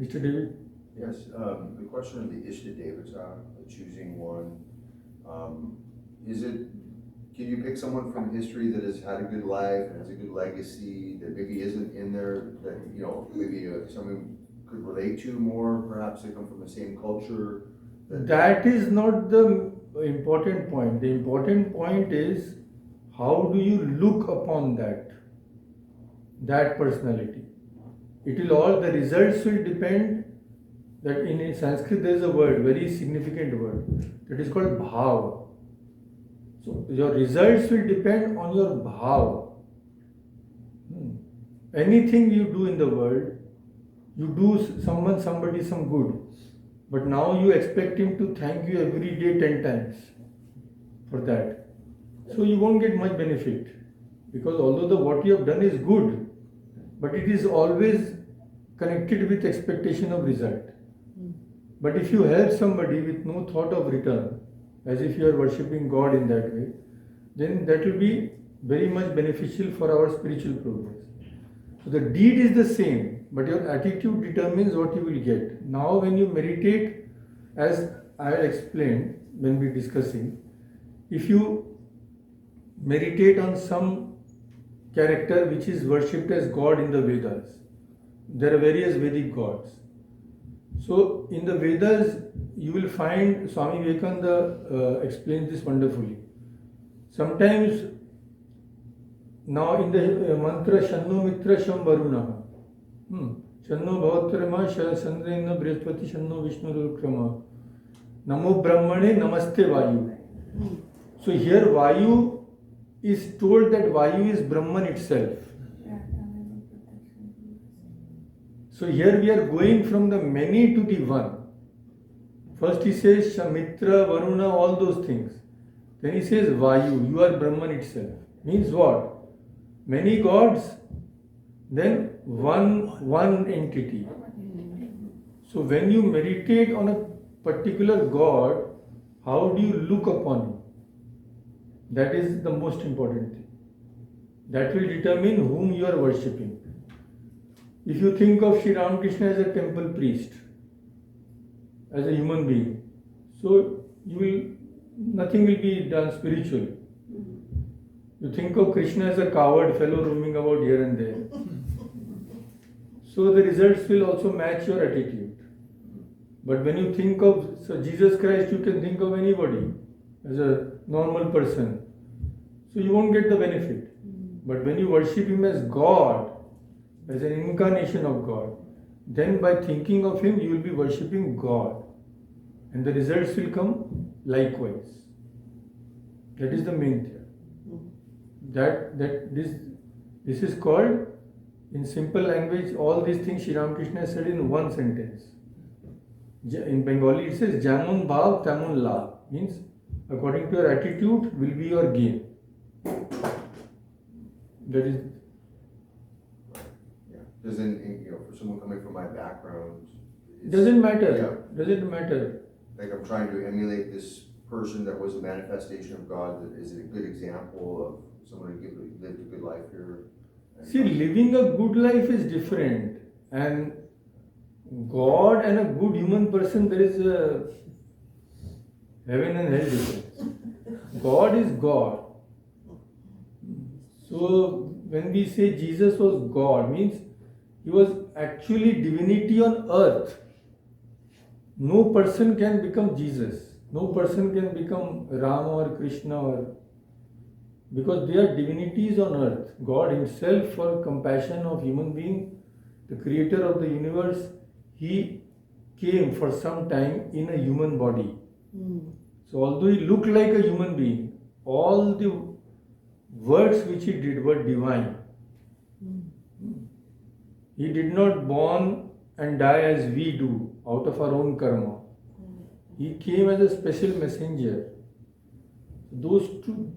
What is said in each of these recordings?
Mr. David? Yes, the question of the Ishta Devata, choosing one, um, is it, can you pick someone from history that has had a good life and has a good legacy that maybe isn't in there, that, maybe someone could relate to more, perhaps they come from the same culture? That is not the important point. The important point is how do you look upon that personality. It will all, the results will depend. That in Sanskrit there is a word, very significant word, that is called bhav. So your results will depend on your bhav. Anything you do in the world, you do somebody some good, but now you expect him to thank you every day 10 times for that. So you won't get much benefit, because although the what you have done is good, but it is always connected with expectation of result. But if you help somebody with no thought of return, as if you are worshipping God in that way, then that will be very much beneficial for our spiritual progress. So the deed is the same, but your attitude determines what you will get. Now, when you meditate, as I explained when we discussing, if you meditate on some character which is worshipped as God in the Vedas, there are various Vedic gods. So, in the Vedas, you will find Swami Vivekananda explains this wonderfully. Sometimes, now in the mantra Shanno Mitra Sham Varuna, Shanno Bhavatrama Chandrena Brihaspati Shanno Vishnu Rukrama, Namo Brahmane Namaste Vayu. So, here Vayu is told that Vayu is Brahman itself. So here we are going from the many to the one. First he says Mitra, Varuna, all those things. Then he says Vayu, you are Brahman itself. Means what? Many gods, then one entity. So when you meditate on a particular god, how do you look upon him? That is the most important thing. That will determine whom you are worshipping. If you think of Sri Ramakrishna as a temple priest, as a human being, so nothing will be done spiritually. You think of Krishna as a coward fellow roaming about here and there. So the results will also match your attitude. But when you think of Jesus Christ, you can think of anybody as a normal person. So you won't get the benefit. But when you worship him as God, as an incarnation of God, then by thinking of him, you will be worshipping God. And the results will come likewise. That is the main thing. This is called, in simple language, all these things Sri Ramakrishna said in one sentence. In Bengali it says, Jamun Bhav Tamun La. Means, according to your attitude, will be your gain. That is. Doesn't, for someone coming from my background, doesn't matter. Yeah. Doesn't matter. Like I'm trying to emulate this person that was a manifestation of God, that is a good example of someone who lived a good life here. See, living a good life is different, and God and a good human person, there is a heaven and hell difference. God is God. So when we say Jesus was God, means he was actually divinity on earth. No person can become Jesus. No person can become Rama or Krishna, because they are divinities on earth. God himself, for compassion of human being, the creator of the universe, he came for some time in a human body. So although he looked like a human being, all the works which he did were divine. He did not born and die as we do, out of our own karma. He came as a special messenger. Those two,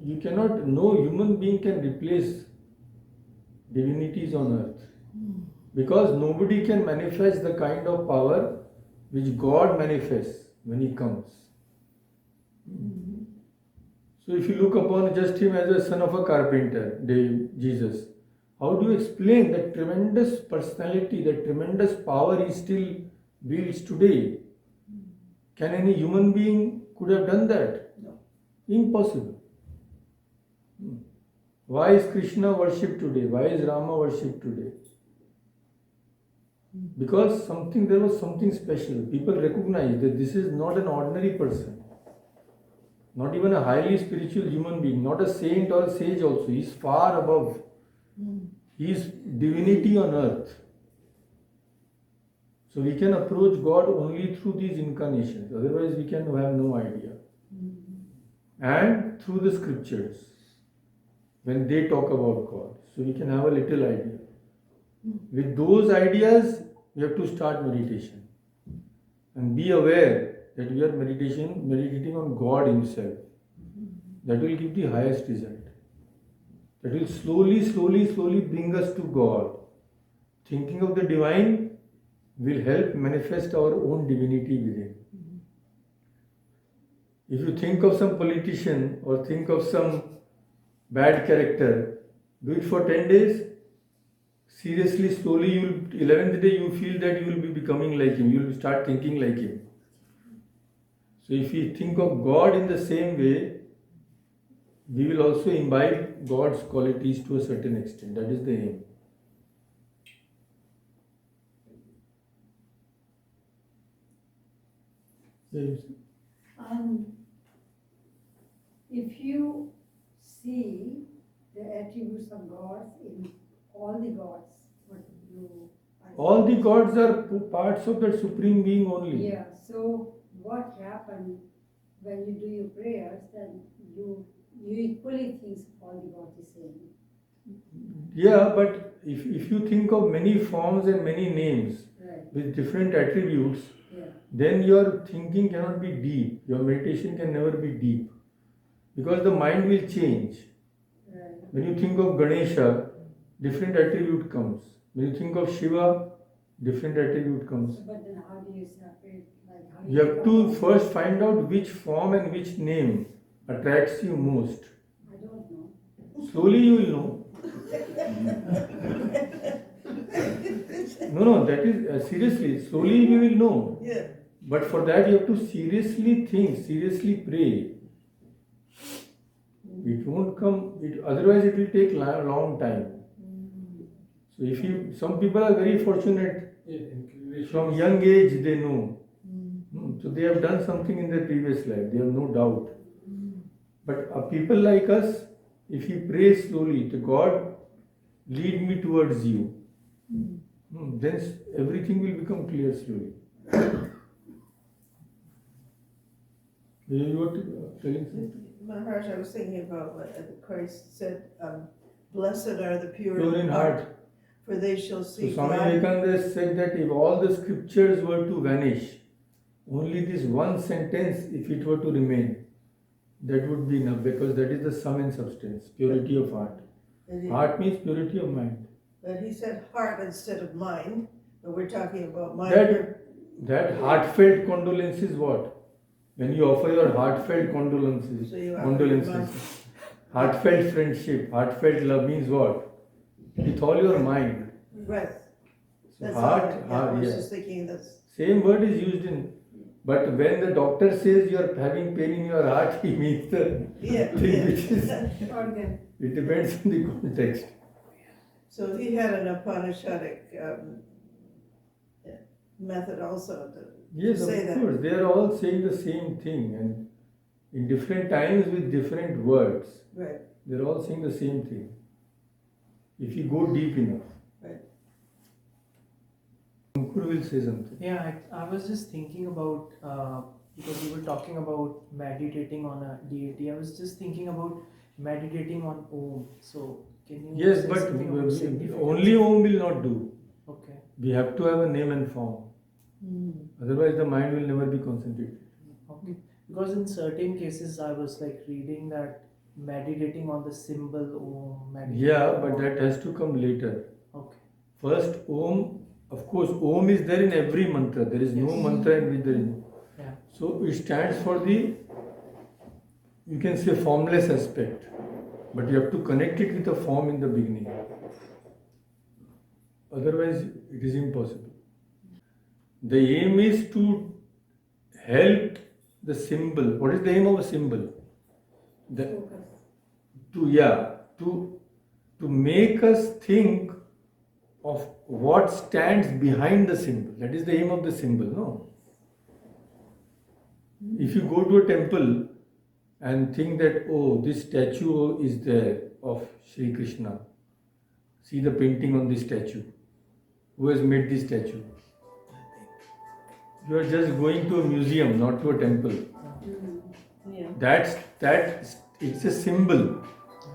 you cannot, no human being can replace divinities on earth. Because nobody can manifest the kind of power which God manifests when he comes. So if you look upon just him as a son of a carpenter, Jesus, how do you explain that tremendous personality, that tremendous power he still wields today? Can any human being could have done that? No. Impossible. Why is Krishna worshipped today? Why is Rama worshipped today? Because there was something special. People recognize that this is not an ordinary person, not even a highly spiritual human being, not a saint or a sage also. He is far above. He is divinity on earth. So we can approach God only through these incarnations. Otherwise we can have no idea. And through the scriptures, when they talk about God. So we can have a little idea. With those ideas, we have to start meditation. And be aware that we are meditating on God Himself. That will give the highest result. That will slowly bring us to God. Thinking of the divine will help manifest our own divinity within. If you think of some politician or think of some bad character, do it for 10 days. Seriously, slowly, 11th day you feel that you will be becoming like him. You will start thinking like him. So if we think of God in the same way, we will also imbibe God's qualities to a certain extent. That is the aim. Yes. If you see the attributes of God in all the gods, what you All the gods are parts of that supreme being only. Yeah. So what happened when you do your prayers? Then you equally think all the gods the same. Yeah, but if you think of many forms and many names Right. with different attributes, Yeah. then your thinking cannot be deep. Your meditation can never be deep. Because the mind will change. Right. When you think of Ganesha, different attribute comes. When you think of Shiva, different attribute comes. But then how do you separate? Like how You have to first find out which form and which name attracts you most. I don't know. Slowly you will know. No, that is seriously. Slowly we will know. Yeah. But for that you have to seriously think, seriously pray. It won't come. Otherwise it will take long time. So some people are very fortunate. From young age they know. So they have done something in their previous life. They have no doubt. But people like us, if we pray slowly to God, lead me towards you, then everything will become clear slowly. You were telling something? Maharaj, I was thinking about what Christ said, blessed are the pure Pure in heart. for they shall So see Swami God. Vivekananda said that if all the scriptures were to vanish, only this one sentence, if it were to remain, that would be enough, because that is the sum and substance, purity of heart. Heart means purity of mind. But he said heart instead of mind, but we're talking about mind. That heartfelt condolence is what? When you offer your heartfelt condolences, So you offer your mind. heartfelt friendship, heartfelt love means what? With all your mind. Right. So That's heart, all. I was yeah. just thinking that's. Same word is used in, but when the doctor says you are having pain in your heart, he means the Yeah. thing which is, Organ. it depends on the context. So he had an Upanishadic method also to Yes, say of that. course, they are all saying the same thing, and in different times with different words. Right. They are all saying the same thing. If you go deep enough. Right. Ankur will say something. Yeah, I was just thinking about, because we were talking about meditating on a deity, I was just thinking about meditating on Om. So, can you Yes, say but something about significance? only Om will not do. Okay. We have to have a name and form. Otherwise, the mind will never be concentrated. Okay. Because in certain cases, I was like reading that meditating on the symbol Om. meditating Yeah, but on- that has to come later. Okay. First, Om, of course, Om is there in every mantra. There is no Yes. mantra in which there is. Yeah. So it stands for the, you can say, formless aspect. But you have to connect it with a form in the beginning. Otherwise, it is impossible. The aim is to help the symbol. What is the aim of a symbol? The, Focus. to make us think of what stands behind the symbol. That is the aim of the symbol, no? If you go to a temple and think that, oh, this statue is there of Sri Krishna, see the painting on this statue. Who has made this statue? You are just going to a museum, not to a temple. Yeah. It's a symbol.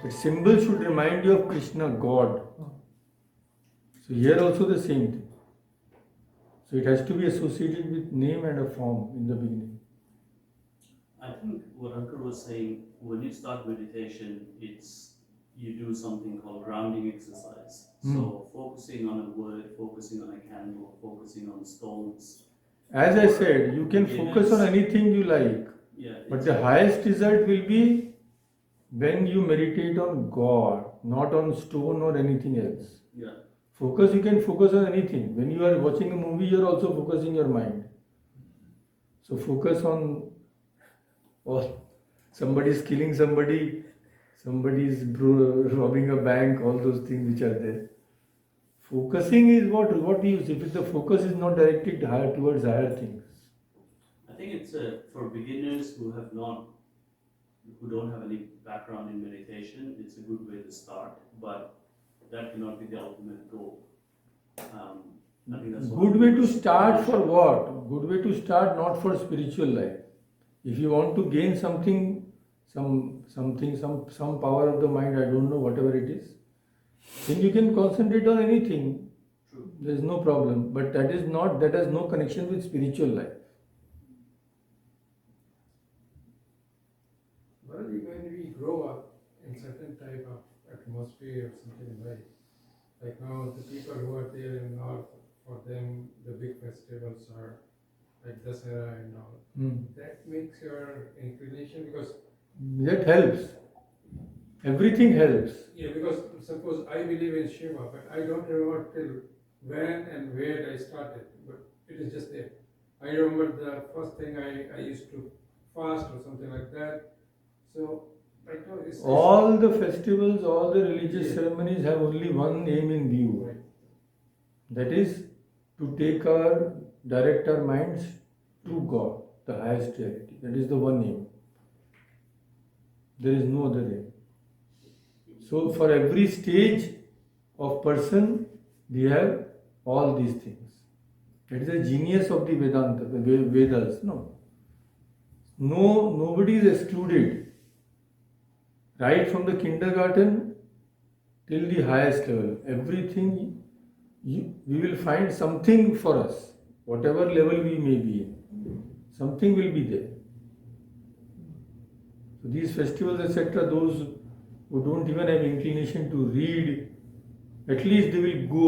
But symbol should remind you of Krishna, God. So here also the same thing. So it has to be associated with name and a form in the beginning. I think what Ankur was saying, when you start meditation, you do something called grounding exercise. So focusing on a word, focusing on a candle, focusing on stones. As I said, you can focus on anything you like. Yeah. But the highest result will be when you meditate on God, not on stone or anything else. Yeah. You can focus on anything. When you are watching a movie, you are also focusing your mind. So focus on, or somebody is killing somebody, somebody is robbing a bank, all those things which are there. Focusing is what use if the focus is not directed towards higher things. I think it's for beginners who don't have any background in meditation, it's a good way to start, but that cannot be the ultimate goal. I think that's Good way to start for what? Good way to start not for spiritual life. If you want to gain something, some power of the mind, I don't know, whatever it is, then you can concentrate on anything. True. There is no problem. But that has no connection with spiritual life. Well, when we grow up in certain type of atmosphere or something in life, like now the people who are there in North, for them the big festivals are like Dasara and all. That makes your inclination, because That helps. Everything helps. yeah, because suppose I believe in Shiva, but I don't remember till when and where I started, but it is just there. I remember the first thing I used to fast or something like that. So like no, it's All the festivals, all the religious ceremonies have only one aim in view. right. That is to direct our minds to God, the highest reality. That is the one aim. There is no other aim. So for every stage of person, we have all these things. That is the genius of the Vedanta, the Vedas. Nobody is excluded. Right from the kindergarten till the highest level, everything we will find something for us, whatever level we may be in. Something will be there. So these festivals, etc., those who don't even have inclination to read, at least they will go.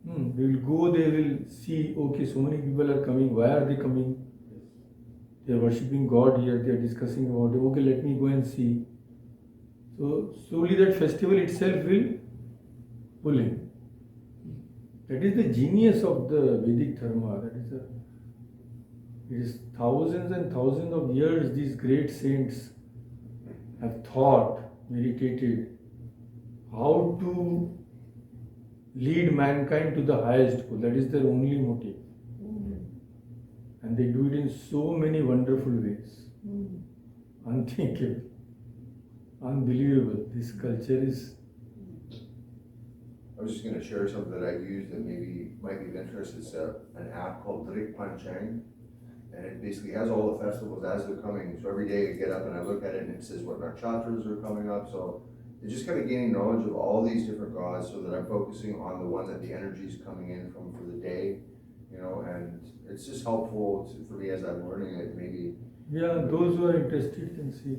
They will see, okay, so many people are coming, why are they coming? They are worshipping God here, they are discussing about it, okay, let me go and see. So slowly that festival itself will pull in. That is the genius of the Vedic Dharma. It is thousands and thousands of years these great saints have thought, meditated, how to lead mankind to the highest goal. That is their only motive. And they do it in so many wonderful ways. Unthinkable, unbelievable. This culture is. I was just going to share something that I use that maybe might be of interest. It's an app called Drik Panchang, and it basically has all the festivals as they're coming. So every day I get up and I look at it, and it says what nakshatras are coming up. So it's just kind of gaining knowledge of all these different gods, so that I'm focusing on the one that the energy is coming in from for the day, and it's just helpful for me as I'm learning it. Maybe Yeah, those who are interested can see.